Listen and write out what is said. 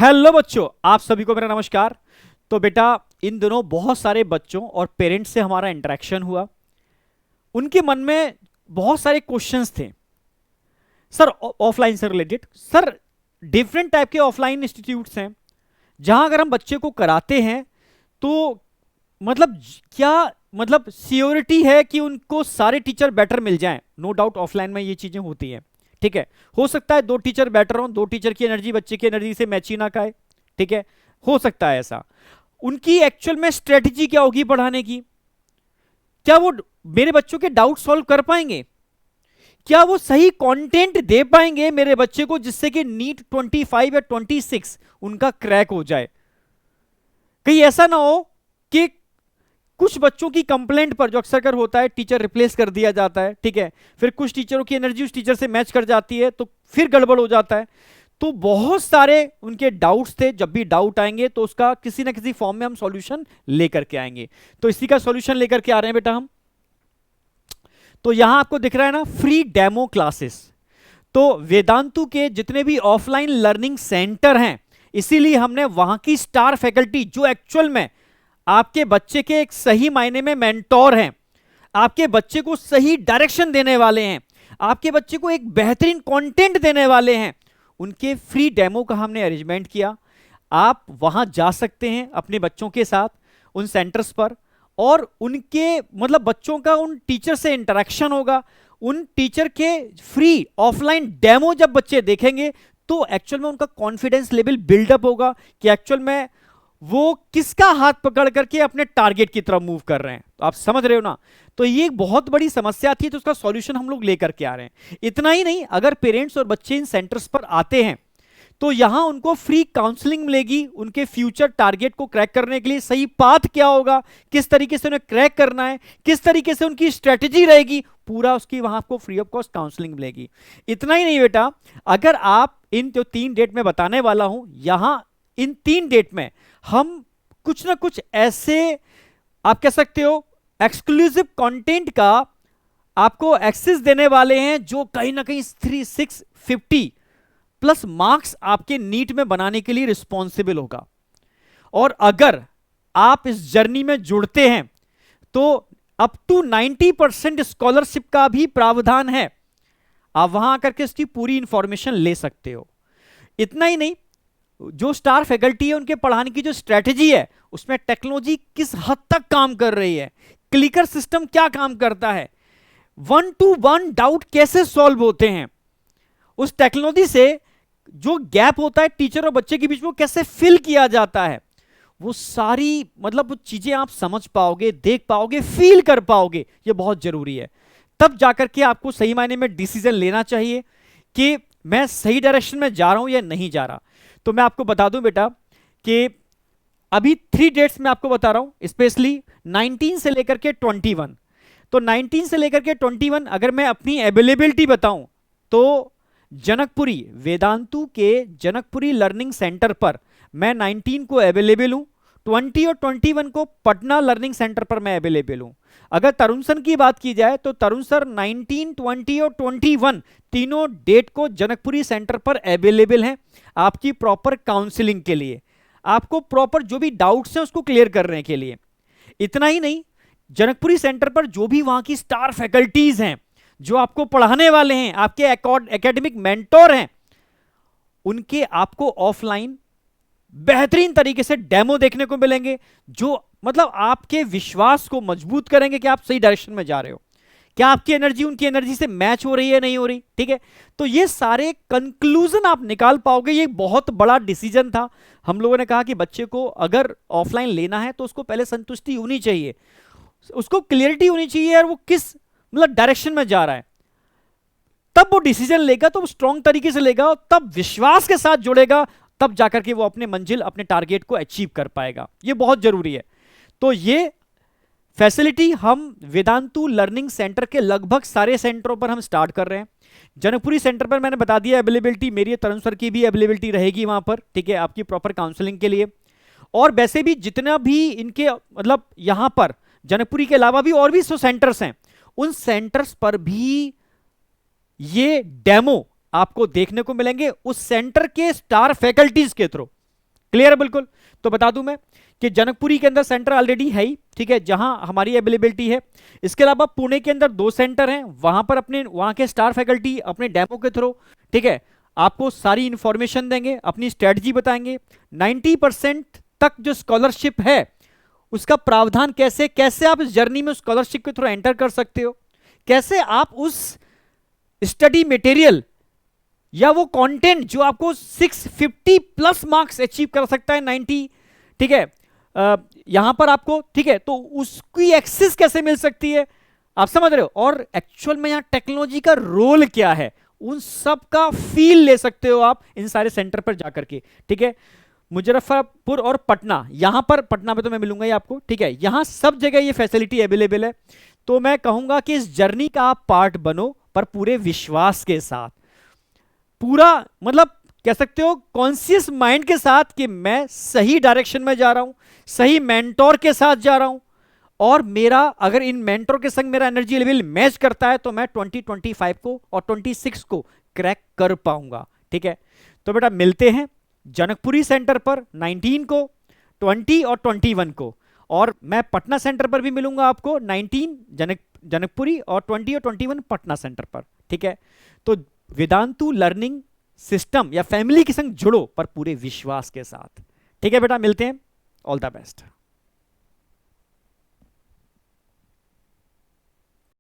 Hello बच्चों, आप सभी को मेरा नमस्कार। तो बेटा, इन दिनों बहुत सारे बच्चों और पेरेंट्स से हमारा इंटरेक्शन हुआ। उनके मन में बहुत सारे क्वेश्चंस थे सर, ऑफलाइन से रिलेटेड। सर, डिफरेंट टाइप के ऑफलाइन इंस्टीट्यूट्स हैं जहां अगर हम बच्चे को कराते हैं तो मतलब क्या मतलब सियोरिटी है कि उनको सारे टीचर बेटर मिल जाएं। नो डाउट ऑफलाइन में ये चीजें होती हैं, ठीक है। हो सकता है दो टीचर बेटर हो, दो टीचर की एनर्जी बच्चे की एनर्जी से मैच ही ना खाए, ठीक है। हो सकता है ऐसा। उनकी एक्चुअल में स्ट्रेटजी क्या होगी पढ़ाने की? क्या वो मेरे बच्चों के डाउट सॉल्व कर पाएंगे? क्या वो सही कंटेंट दे पाएंगे मेरे बच्चे को जिससे कि नीट 25 या 26 उनका क्रैक हो जाए? कहीं ऐसा ना हो कि कुछ बच्चों की कंप्लेंट पर, जो अक्सर कर होता है, टीचर रिप्लेस कर दिया जाता है, ठीक है। फिर कुछ टीचरों की एनर्जी उस टीचर से मैच कर जाती है तो फिर गड़बड़ हो जाता है। तो बहुत सारे उनके डाउट्स थे। जब भी डाउट आएंगे तो उसका किसी ना किसी फॉर्म में हम सॉल्यूशन लेकर के आएंगे। तो इसी का सॉल्यूशन लेकर के आ रहे हैं बेटा हम। तो यहां आपको दिख रहा है ना, फ्री डेमो क्लासेस। तो वेदांतु के जितने भी ऑफलाइन लर्निंग सेंटर हैं, इसीलिए हमने वहां की स्टार फैकल्टी जो एक्चुअल में आपके बच्चे के एक सही मायने में मेंटोर हैं, आपके बच्चे को सही डायरेक्शन देने वाले हैं, आपके बच्चे को एक बेहतरीन कंटेंट देने वाले हैं, उनके फ्री डेमो का हमने अरेंजमेंट किया। आप वहां जा सकते हैं अपने बच्चों के साथ उन सेंटर्स पर, और उनके मतलब बच्चों का उन टीचर से इंटरेक्शन होगा। उन टीचर के फ्री ऑफलाइन डेमो जब बच्चे देखेंगे तो एक्चुअल में उनका कॉन्फिडेंस लेवल बिल्डअप होगा कि एक्चुअल में वो किसका हाथ पकड़ करके अपने टारगेट की तरफ मूव कर रहे हैं। तो आप समझ रहे हो ना। तो ये एक बहुत बड़ी समस्या थी, तो उसका सॉल्यूशन हम लोग लेकर के आ रहे हैं। इतना ही नहीं, अगर पेरेंट्स और बच्चे इन सेंटर्स पर आते हैं तो यहां उनको फ्री काउंसलिंग मिलेगी। उनके फ्यूचर टारगेट को क्रैक करने के लिए सही पाथ क्या होगा, किस तरीके से उन्हें क्रैक करना है, किस तरीके से उनकी स्ट्रेटेजी रहेगी, पूरा उसकी वहां आपको फ्री ऑफ कॉस्ट काउंसलिंग मिलेगी। इतना ही नहीं बेटा, अगर आप इन जो 3 डेट में बताने वाला हूं, यहां इन 3 डेट में हम कुछ ना कुछ ऐसे, आप कह सकते हो, एक्सक्लूसिव कंटेंट का आपको एक्सेस देने वाले हैं जो कहीं ना कहीं 650 प्लस मार्क्स आपके नीट में बनाने के लिए रिस्पॉन्सिबल होगा। और अगर आप इस जर्नी में जुड़ते हैं तो अप टू 90% स्कॉलरशिप का भी प्रावधान है। आप वहां आकर के इसकी पूरी इंफॉर्मेशन ले सकते हो। इतना ही नहीं, जो स्टार फैकल्टी है उनके पढ़ाने की जो स्ट्रेटेजी है उसमें टेक्नोलॉजी किस हद तक काम कर रही है, क्लिकर सिस्टम क्या काम करता है, 1-to-1 डाउट कैसे सॉल्व होते हैं, उस टेक्नोलॉजी से जो गैप होता है टीचर और बच्चे के बीच में कैसे फिल किया जाता है, वो सारी मतलब चीजें आप समझ पाओगे, देख पाओगे, फील कर पाओगे। ये बहुत जरूरी है। तब जाकर के आपको सही मायने में डिसीजन लेना चाहिए कि मैं सही डायरेक्शन में जा रहा हूं या नहीं जा रहा। तो मैं आपको बता दूं बेटा कि अभी 3 डेट्स में आपको बता रहा हूं, स्पेशली 19 से लेकर के 21। तो 19 से लेकर के 21 अगर मैं अपनी अवेलेबिलिटी बताऊं तो जनकपुरी, वेदांतु के जनकपुरी लर्निंग सेंटर पर मैं 19 को अवेलेबल हूं। 20 और 21 को पटना लर्निंग सेंटर पर मैं अवेलेबल हूं। अगर तरुण सर की बात की जाए तो तरुण सर 19, 20 और 21 तीनों डेट को जनकपुरी सेंटर पर अवेलेबल हैं आपकी प्रॉपर काउंसलिंग के लिए, आपको प्रॉपर जो भी डाउट्स हैं उसको क्लियर करने के लिए। इतना ही नहीं, जनकपुरी सेंटर पर जो भी वहां की स्टार फैकल्टीज हैं, जो आपको पढ़ाने वाले हैं, आपके एकेडमिक मेंटोर हैं, उनके आपको ऑफलाइन बेहतरीन तरीके से डेमो देखने को मिलेंगे जो मतलब आपके विश्वास को मजबूत करेंगे कि आप सही डायरेक्शन में जा रहे हो, क्या आपकी एनर्जी उनकी एनर्जी से मैच हो रही है नहीं हो रही, ठीक है। तो ये सारे कंक्लूजन आप निकाल पाओगे। ये बहुत बड़ा डिसीजन था। हम लोगों ने कहा कि बच्चे को अगर ऑफलाइन लेना है तो उसको पहले संतुष्टि होनी चाहिए, उसको क्लियरिटी होनी चाहिए यार वो किस मतलब डायरेक्शन में जा रहा है। तब वो डिसीजन लेगा तो वो स्ट्रॉन्ग तरीके से लेगा, तब विश्वास के साथ जुड़ेगा, तब जाकर के वो अपने मंजिल, अपने टारगेट को अचीव कर पाएगा। ये बहुत जरूरी है। तो ये फैसिलिटी हम वेदांतु लर्निंग सेंटर के लगभग सारे सेंटरों पर हम स्टार्ट कर रहे हैं। जनकपुरी सेंटर पर मैंने बता दिया अवेलेबिलिटी मेरी, तरुण सर की भी अवेलेबिलिटी रहेगी वहां पर, ठीक है, आपकी प्रॉपर काउंसलिंग के लिए। और वैसे भी जितना भी इनके मतलब यहां पर जनकपुरी के अलावा भी और भी सेंटर्स हैं, उन सेंटर्स पर भी ये डेमो आपको देखने को मिलेंगे उस सेंटर के स्टार फैकल्टीज के थ्रू। क्लियर है बिल्कुल। तो बता दूं मैं कि जनकपुरी के अंदर सेंटर ऑलरेडी है ही, ठीक है, जहां हमारी अवेलेबिलिटी है। इसके अलावा पुणे के अंदर 2 सेंटर हैं, वहां पर अपने वहां के स्टार फैकल्टी अपने डेमो के थ्रू, ठीक है, आपको सारी इंफॉर्मेशन देंगे, अपनी स्ट्रेटजी बताएंगे। 90% तक जो स्कॉलरशिप है उसका प्रावधान कैसे कैसे आप इस जर्नी में स्कॉलरशिप के थ्रू एंटर कर सकते हो, कैसे आप उस स्टडी मटेरियल या वो कंटेंट जो आपको 650 प्लस मार्क्स अचीव कर सकता है 90, ठीक है, यहां पर आपको, ठीक है, तो उसकी एक्सेस कैसे मिल सकती है, आप समझ रहे हो, और एक्चुअल में यहां टेक्नोलॉजी का रोल क्या है, उन सब का फील ले सकते हो आप इन सारे सेंटर पर जाकर के, ठीक है। मुजफ्फरपुर और पटना, यहां पर पटना में तो मैं मिलूंगा ही आपको, ठीक है, यहां सब जगह ये फैसिलिटी अवेलेबल है। तो मैं कहूंगा कि इस जर्नी का आप पार्ट बनो, पर पूरे विश्वास के साथ, पूरा मतलब कह सकते हो कॉन्शियस माइंड के साथ कि मैं सही डायरेक्शन में जा रहा हूं, सही मेंटोर के साथ जा रहा हूं, और मेरा अगर इन मेंटोर के संग मेरा एनर्जी लेवल मैच करता है तो मैं 2025 को और 26 को क्रैक कर पाऊंगा, ठीक है। तो बेटा मिलते हैं जनकपुरी सेंटर पर 19 को, 20 और 21 को, और मैं पटना सेंटर पर भी मिलूंगा आपको 19 जनकपुरी और 20 और 21 पटना सेंटर पर, ठीक है। तो वेदांतु लर्निंग सिस्टम या फैमिली के संग जुड़ो पर पूरे विश्वास के साथ, ठीक है बेटा, मिलते हैं, ऑल द बेस्ट।